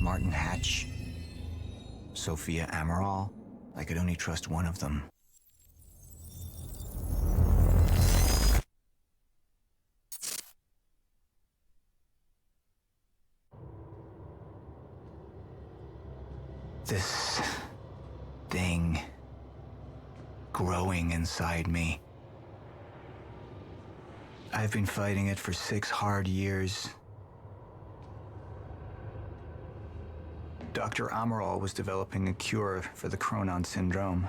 Martin Hatch, Sofia Amaral. I could only trust one of them. This thing growing inside me. I've been fighting it for 6 hard years. Dr. Amaral was developing a cure for the Chronon syndrome.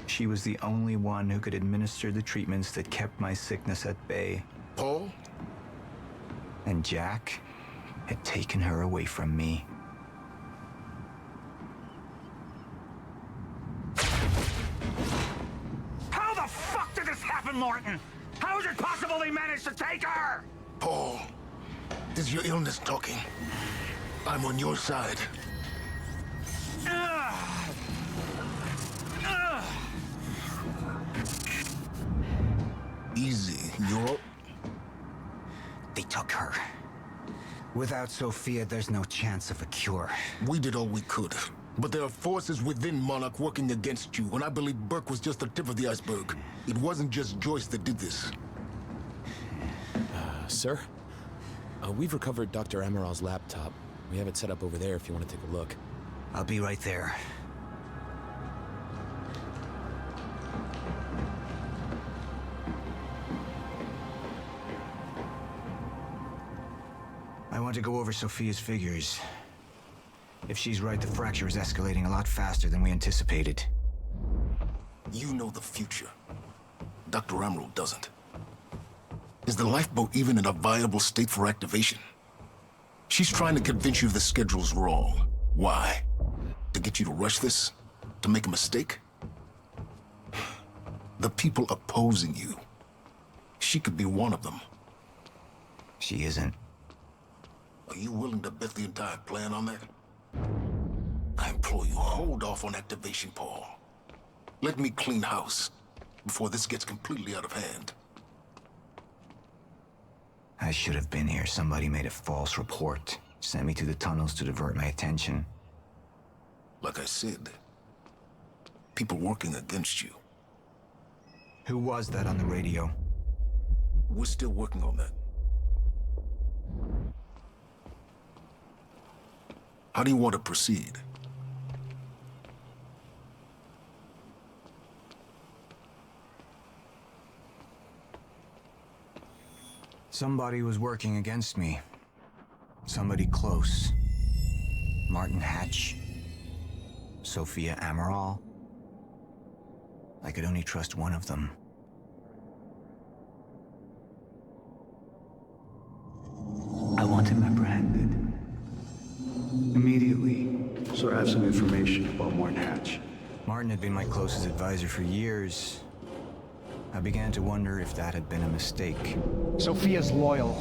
She was the only one who could administer the treatments that kept my sickness at bay. Paul? And Jack had taken her away from me. How the fuck did this happen, Morton? How is it possible they managed to take her? Paul, this is your illness talking. I'm on your side. Easy, you're... They took her. Without Sofia, there's no chance of a cure. We did all we could. But there are forces within Monarch working against you, and I believe Burke was just the tip of the iceberg. It wasn't just Joyce that did this. Sir? We've recovered Dr. Amaral's laptop. We have it set up over there if you want to take a look. I'll be right there. I want to go over Sofia's figures. If she's right, the fracture is escalating a lot faster than we anticipated. You know the future. Dr. Amaral doesn't. Is the lifeboat even in a viable state for activation? She's trying to convince you the schedule's wrong. Why? To get you to rush this? To make a mistake? The people opposing you. She could be one of them. She isn't. Are you willing to bet the entire plan on that? I implore you, hold off on activation, Paul. Let me clean house before this gets completely out of hand. I should have been here. Somebody made a false report. Sent me to the tunnels to divert my attention. Like I said, people working against you. Who was that on the radio? We're still working on that. How do you want to proceed? Somebody was working against me. Somebody close. Martin Hatch. Sofia Amaral. I could only trust one of them. I want him apprehended. Immediately. So I have some information about Martin Hatch. Martin had been my closest advisor for years. I began to wonder if that had been a mistake. Sofia's loyal.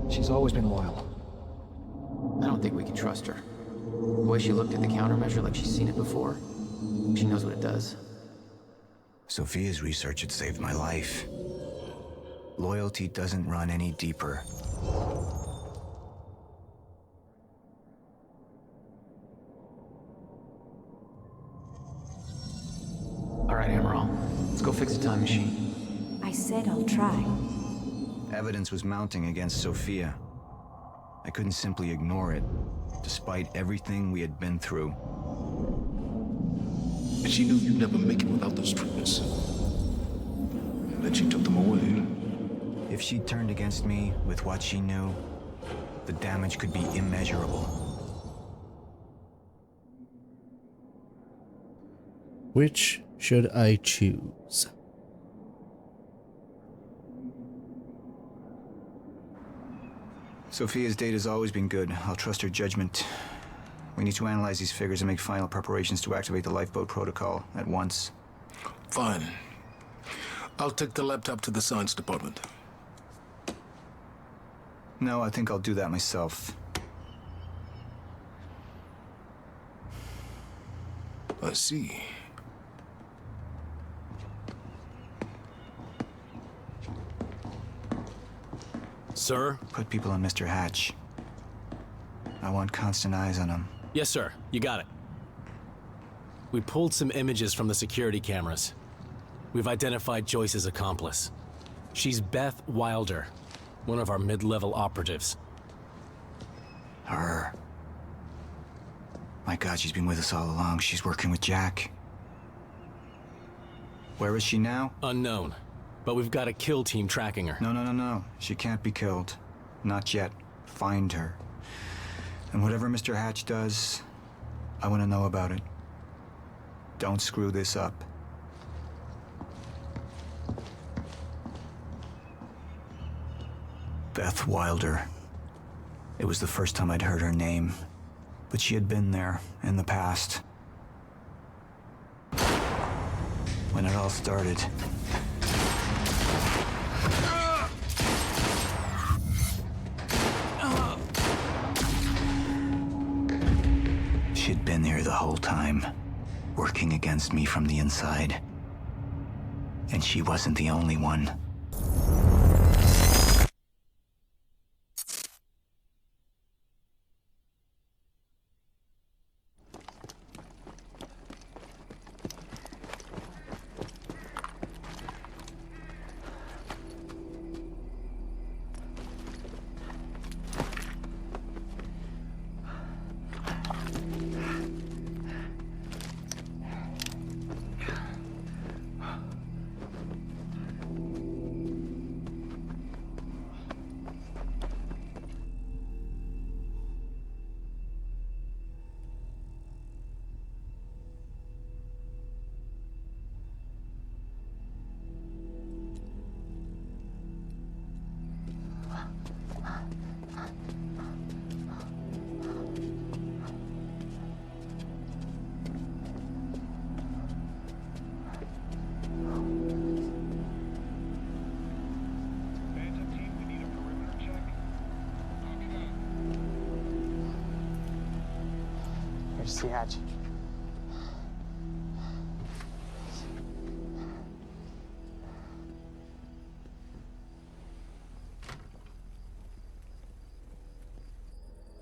She's always been loyal. I don't think we can trust her. The way she looked at the countermeasure like she's seen it before. She knows what it does. Sofia's research had saved my life. Loyalty doesn't run any deeper. All right, Amaral. Let's go fix the time machine. I said I'll try. Evidence was mounting against Sofia. I couldn't simply ignore it, despite everything we had been through. And she knew you'd never make it without those treatments. And then she took them away. If she turned against me with what she knew, the damage could be immeasurable. Which should I choose? Sofia's data's always been good. I'll trust her judgment. We need to analyze these figures and make final preparations to activate the lifeboat protocol at once. Fine. I'll take the laptop to the science department. No, I think I'll do that myself. I see. Sir? Put people on Mr. Hatch. I want constant eyes on him. Yes, sir. You got it. We pulled some images from the security cameras. We've identified Joyce's accomplice. She's Beth Wilder, one of our mid-level operatives. Her. My God, she's been with us all along. She's working with Jack. Where is she now? Unknown. But we've got a kill team tracking her. No. She can't be killed. Not yet. Find her. And whatever Mr. Hatch does, I want to know about it. Don't screw this up. Beth Wilder. It was the first time I'd heard her name, but she had been there in the past. When it all started. She'd been there the whole time, working against me from the inside. And she wasn't the only one. Here's the hatch.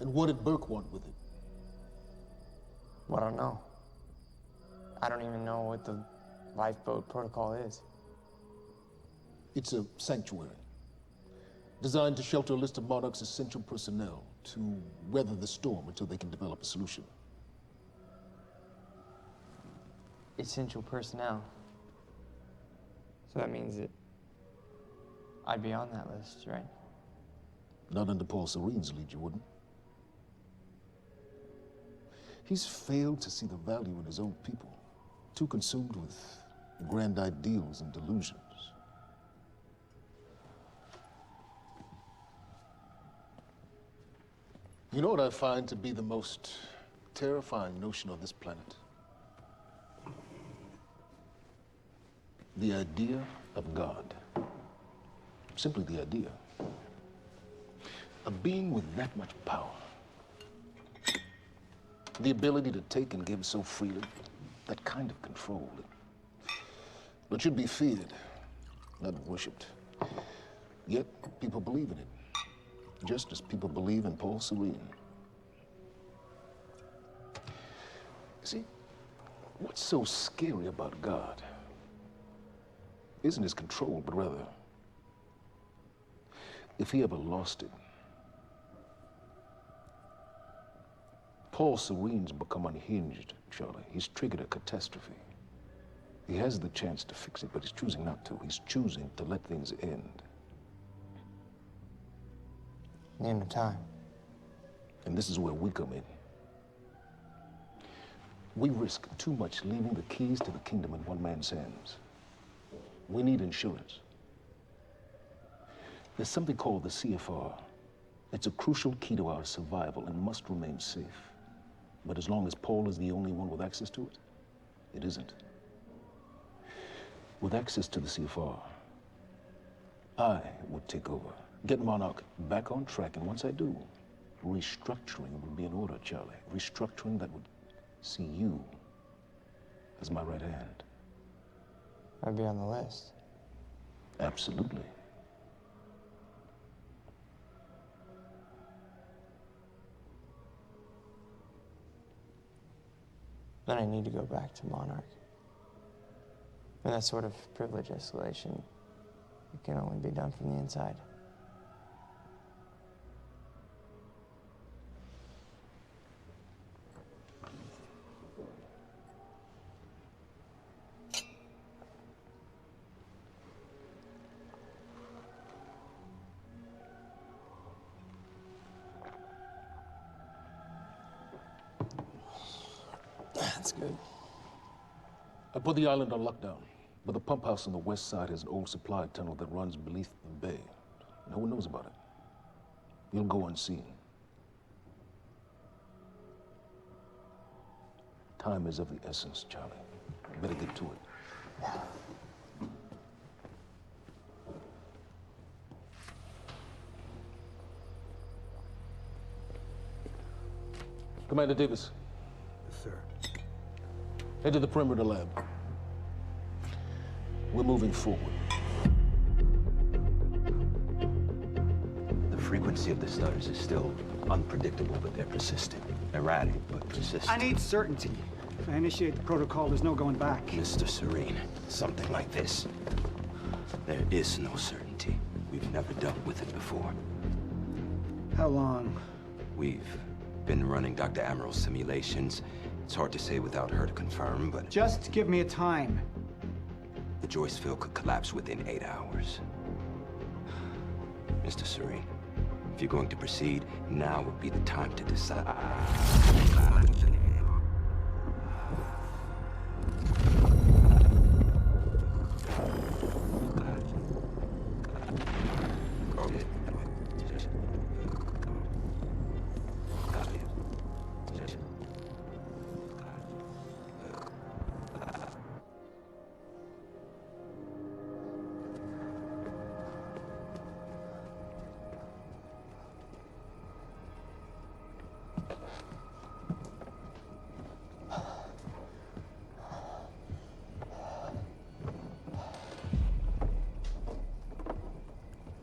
And what did Burke want with it? Well, I don't know. I don't even know what the lifeboat protocol is. It's a sanctuary, designed to shelter a list of Monarch's essential personnel to weather the storm until they can develop a solution. Essential personnel. So that means that I'd be on that list, right? Not under Paul Serene's lead, you wouldn't. He's failed to see the value in his own people, too consumed with grand ideals and delusions. You know what I find to be the most terrifying notion on this planet? The idea of God. Simply the idea. A being with that much power. The ability to take and give so freely. That kind of control. It should be feared, not worshipped. Yet, people believe in it. Just as people believe in Paul Serene. See, what's so scary about God isn't his control, but rather, if he ever lost it. Paul Serene's become unhinged, Charlie. He's triggered a catastrophe. He has the chance to fix it, but he's choosing not to. He's choosing to let things end. The end of time. And this is where we come in. We risk too much leaving the keys to the kingdom in one man's hands. We need insurance. There's something called the CFR. It's a crucial key to our survival and must remain safe. But as long as Paul is the only one with access to it, it isn't. With access to the CFR, I would take over. Get Monarch back on track, and once I do, restructuring would be in order, Charlie. Restructuring that would see you as my right hand. I'd be on the list. Absolutely. then I need to go back to Monarch. And that sort of privilege escalation, it can only be done from the inside. That's good. I put the island on lockdown, but the pump house on the west side has an old supply tunnel that runs beneath the bay. No one knows about it. You'll go unseen. Time is of the essence, Charlie. You better get to it. Yeah. Commander Davis. Yes, sir. Head to the perimeter lab. We're moving forward. The frequency of the stutters is still unpredictable, but they're persistent. Erratic, but persistent. I need certainty. If I initiate the protocol, there's no going back. Mr. Serene, something like this. There is no certainty. We've never dealt with it before. How long? We've been running Dr. Amaral's simulations. It's hard to say without her to confirm, but... Just give me a time. The Joyce field could collapse within 8 hours. Mr. Serene, if you're going to proceed, now would be the time to decide.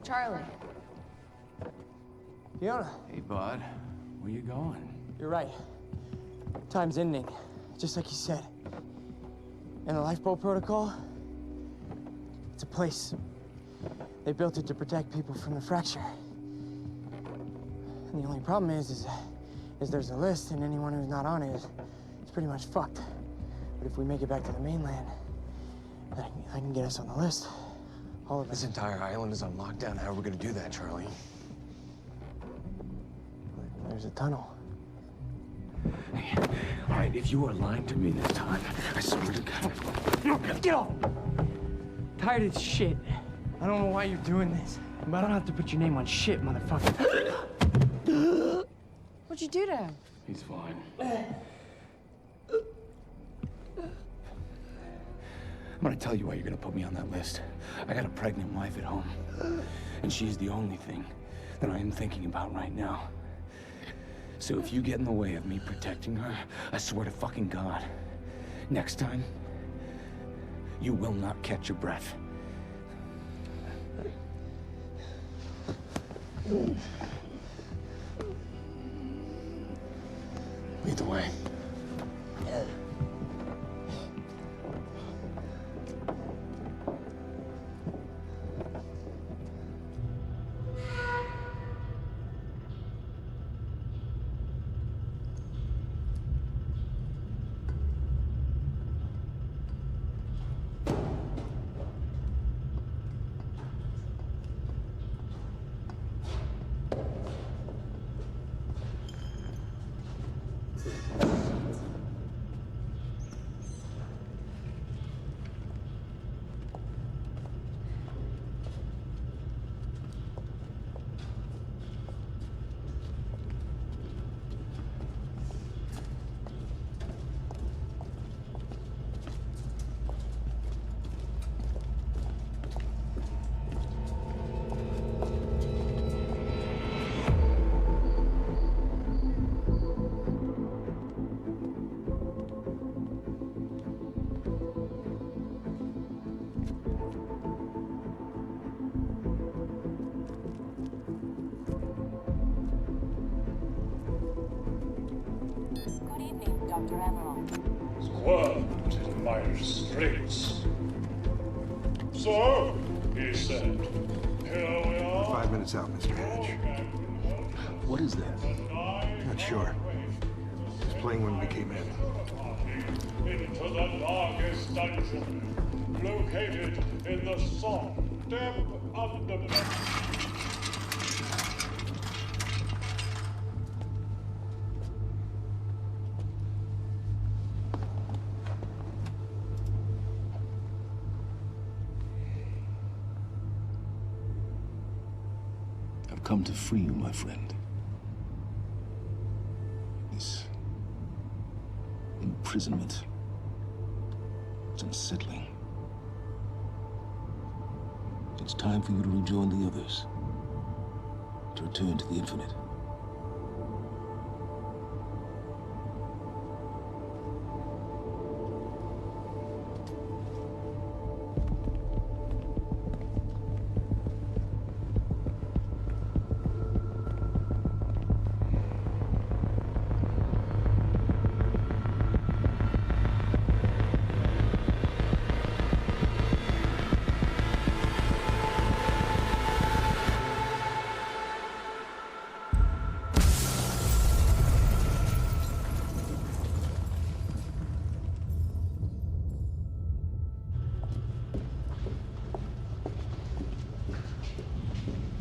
Charlie. Fiona. Hey, bud. Where you going? You're right. Time's ending, just like you said. And the lifeboat protocol? It's a place. They built it to protect people from the fracture. And the only problem is there's a list, and anyone who's not on it is pretty much fucked. But if we make it back to the mainland, I can get us on the list. All of This entire island is on lockdown. How are we gonna do that, Charlie? There's a tunnel. Hey, all right, if you are lying to me this time, I swear to God. Get off! Tired of this shit. I don't know why you're doing this, but I don't have to put your name on shit, motherfucker. What'd you do to him? He's fine. I'm gonna tell you why you're gonna put me on that list. I got a pregnant wife at home, and she's the only thing that I am thinking about right now. So if you get in the way of me protecting her, I swear to fucking God, next time, you will not catch your breath. Lead the way. Dr. Amaral. world in dire straits. So, he said, here we are. 5 minutes out, Mr. Hatch. What is that? Not sure. Just playing when we came in. Into the darkest dungeon, located in the soft, damp underbelly. I've come to free you, my friend. This imprisonment is unsettling. It's time for you to rejoin the others, to return to the infinite.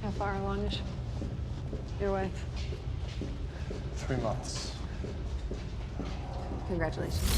How far along is your wife? 3 months. Congratulations.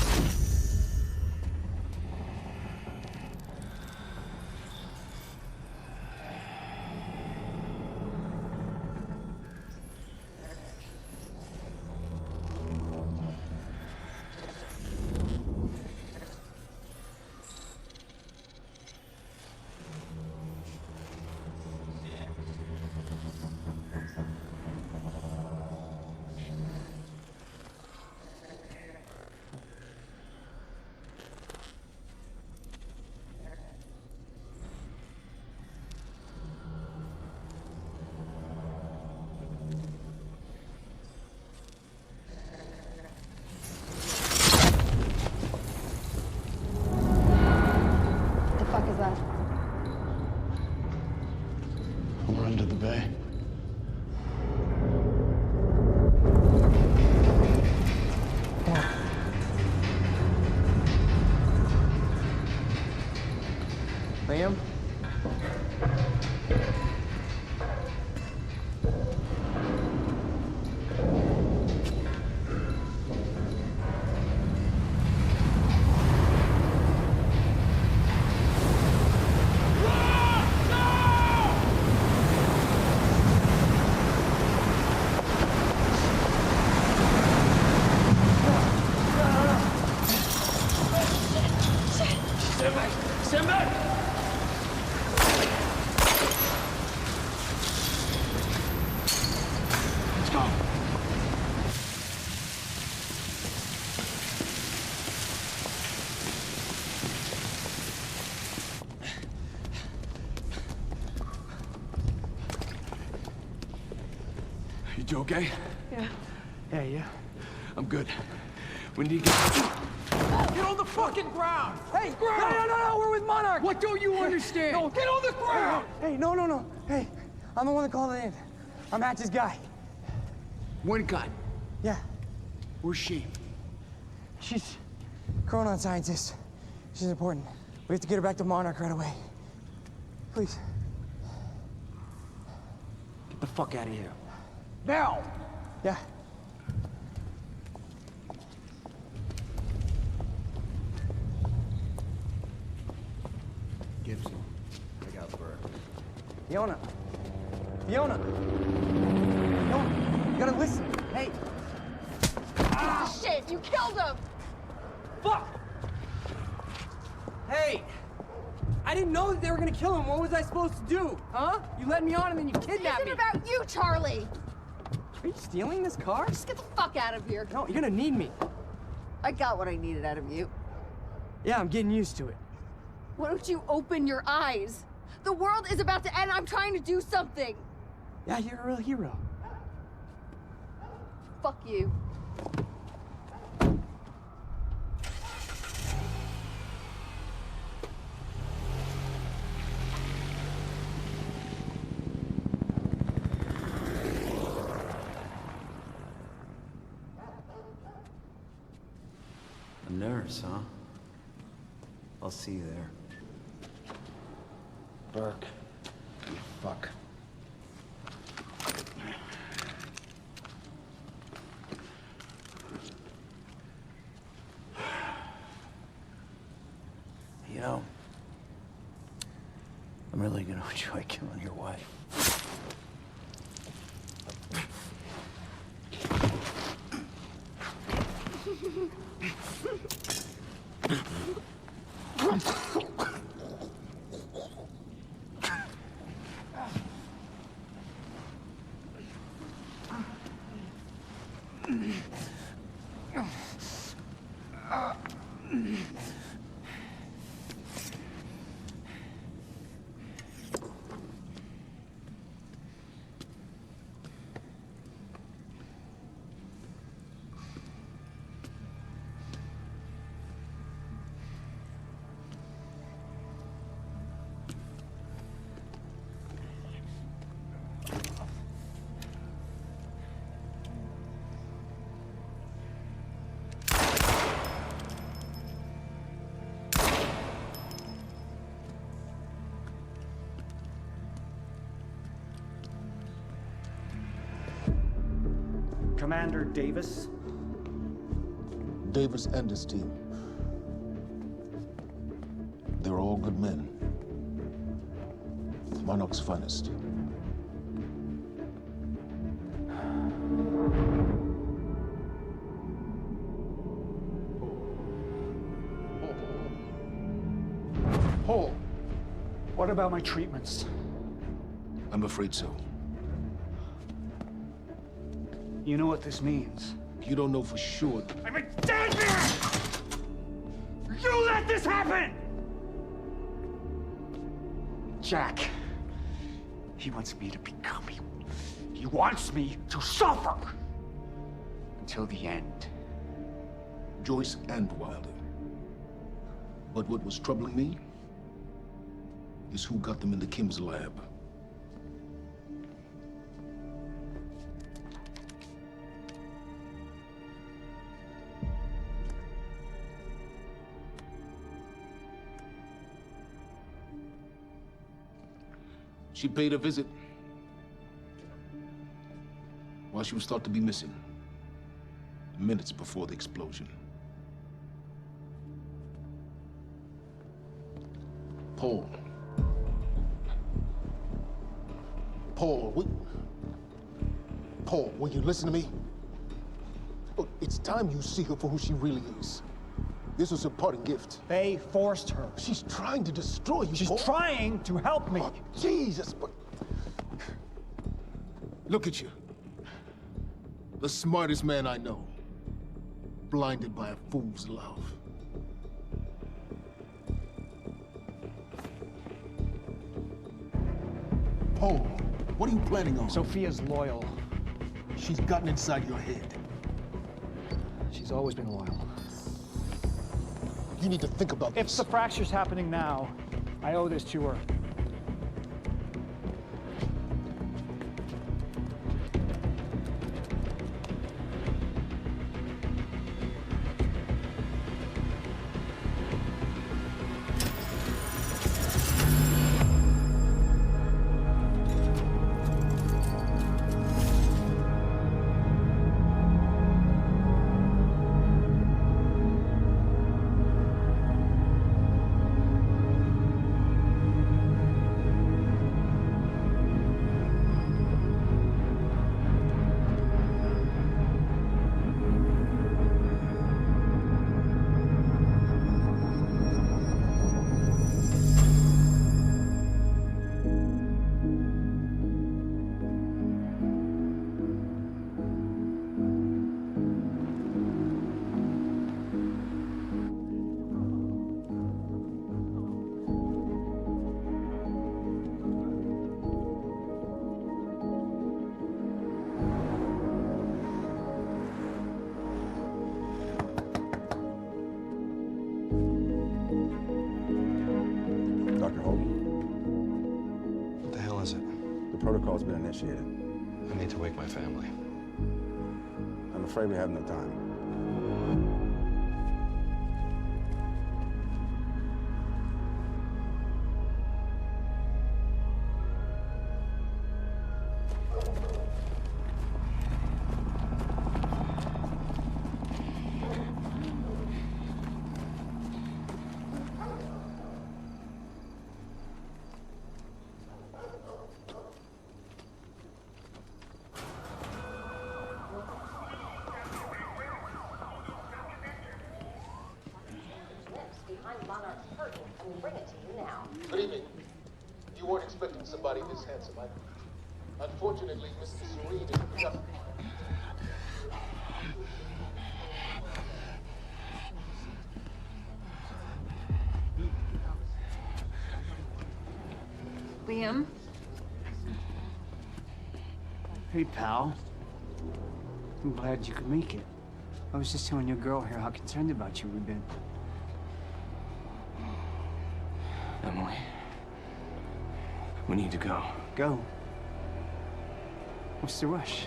We're under the bay. Liam? Stand back! Let's go. You okay? Yeah. Yeah, yeah. I'm good. We need to get... Get on the fucking ground! Hey! No, we're with Monarch! What don't you understand? No, Get on the ground! Hey, no. Hey, I'm the one that called it in. I'm Hatch's guy. One gun. Yeah. Where's she? She's a Chronon scientist. She's important. We have to get her back to Monarch right away. Please. Get the fuck out of here. Now! Yeah. Gibson, I got Burke. Fiona, you gotta listen. Hey. Ah, shit! You killed him! Fuck! Hey! I didn't know that they were gonna kill him. What was I supposed to do? Huh? You led me on and then you kidnapped me. This isn't about you, Charlie! Are you stealing this car? Just get the fuck out of here. No, you're gonna need me. I got what I needed out of you. Yeah, I'm getting used to it. Why don't you open your eyes? The world is about to end. I'm trying to do something. Yeah, you're a real hero. Fuck you. Paris, huh? I'll see you there. Burke, you fuck. You know, I'm really gonna enjoy killing your wife. Commander Davis? Davis and his team. They're all good men. Monarch's finest. Paul, what about my treatments? I'm afraid so. You know what this means? You don't know for sure. I'm a dead man! You let this happen! Jack, he wants me to become you. He wants me to suffer until the end. Joyce and Wilder. But what was troubling me is who got them into Kim's lab. She paid a visit while she was thought to be missing, minutes before the explosion. Paul, will you listen to me? Look, it's time you see her for who she really is. This was her parting gift. They forced her. She's trying to destroy you, She's Paul. trying to help me. Oh, Jesus, but... Look at you. The smartest man I know. Blinded by a fool's love. Paul, what are you planning on? Sofia's loyal. She's gotten inside your head. She's always been loyal. You need to think about If this. the fracture's happening now, I owe this to her. Protocol's been initiated. I need to wake my family. I'm afraid we have no time. Monarch's curtain and bring it to you now. Good evening. You weren't expecting somebody this handsome, unfortunately, Mr. Serene is just... Liam? Hey, pal. I'm glad you could make it. I was just telling your girl here how concerned about you we've been. Emily, we need to go. Go? What's the rush?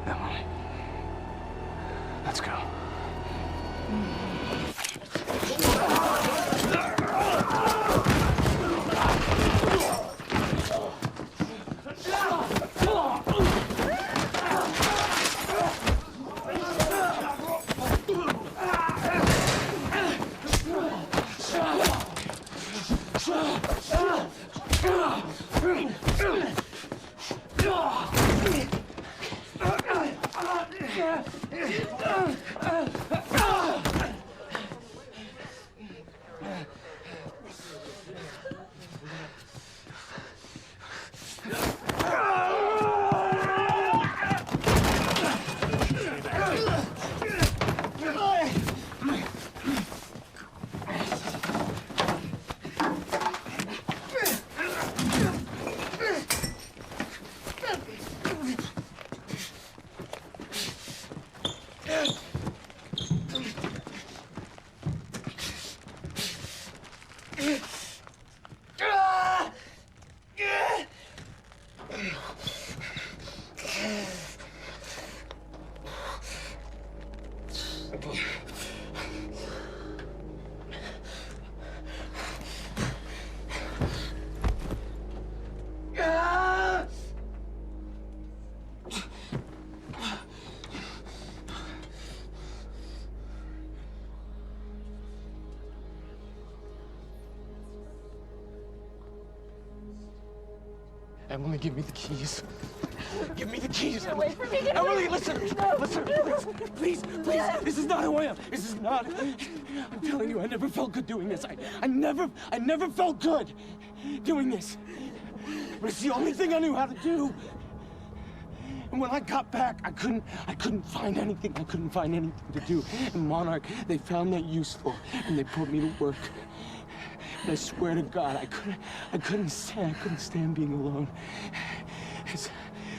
Emily, let's go. Emily, give me the keys. Give me the keys, Get Emily. away from me, get Emily, away. listen. No, Listen, no. please, please. This is not who I am. This is not. I'm telling you, I never felt good doing this. I never felt good doing this. But it's the only thing I knew how to do. And when I got back, I couldn't find anything. I couldn't find anything to do. And Monarch, they found that useful, and they put me to work. And I swear to God, I couldn't stand being alone.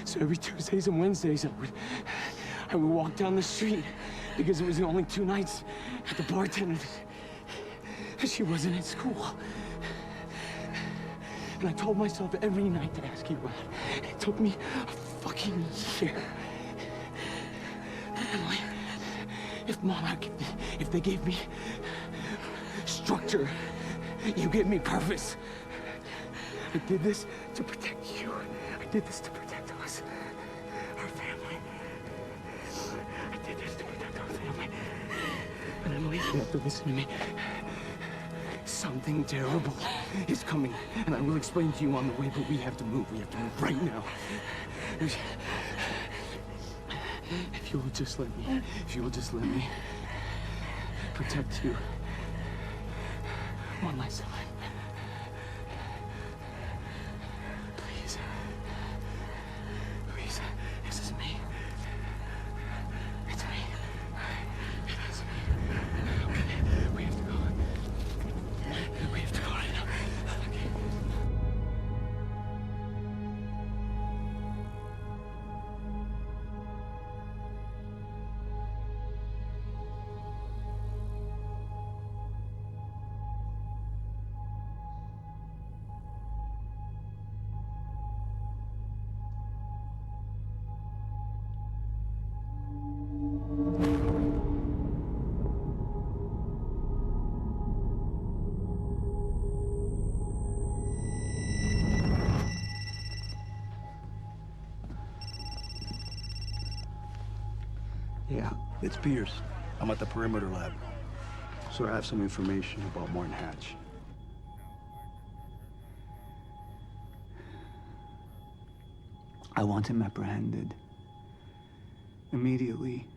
So every Tuesdays and Wednesdays, I would walk down the street because it was the only 2 nights at the bartender. She wasn't at school. And I told myself every night to ask you out. It took me a fucking year. Emily, if Monarch, if they gave me structure, you gave me purpose. I did this to protect you. I did this to protect us, our family. I did this to protect our family. And Emily, you have to listen to me. Something terrible is coming, and I will explain to you on the way, but we have to move. We have to move right now. If you will just let me protect you one last time. Please. Please. This is me. It's me. It is me. Okay. We have to go. We have to go right now. Okay. Yeah, it's Pierce. I'm at the perimeter lab. So I have some information about Morton Hatch. I want him apprehended. immediately.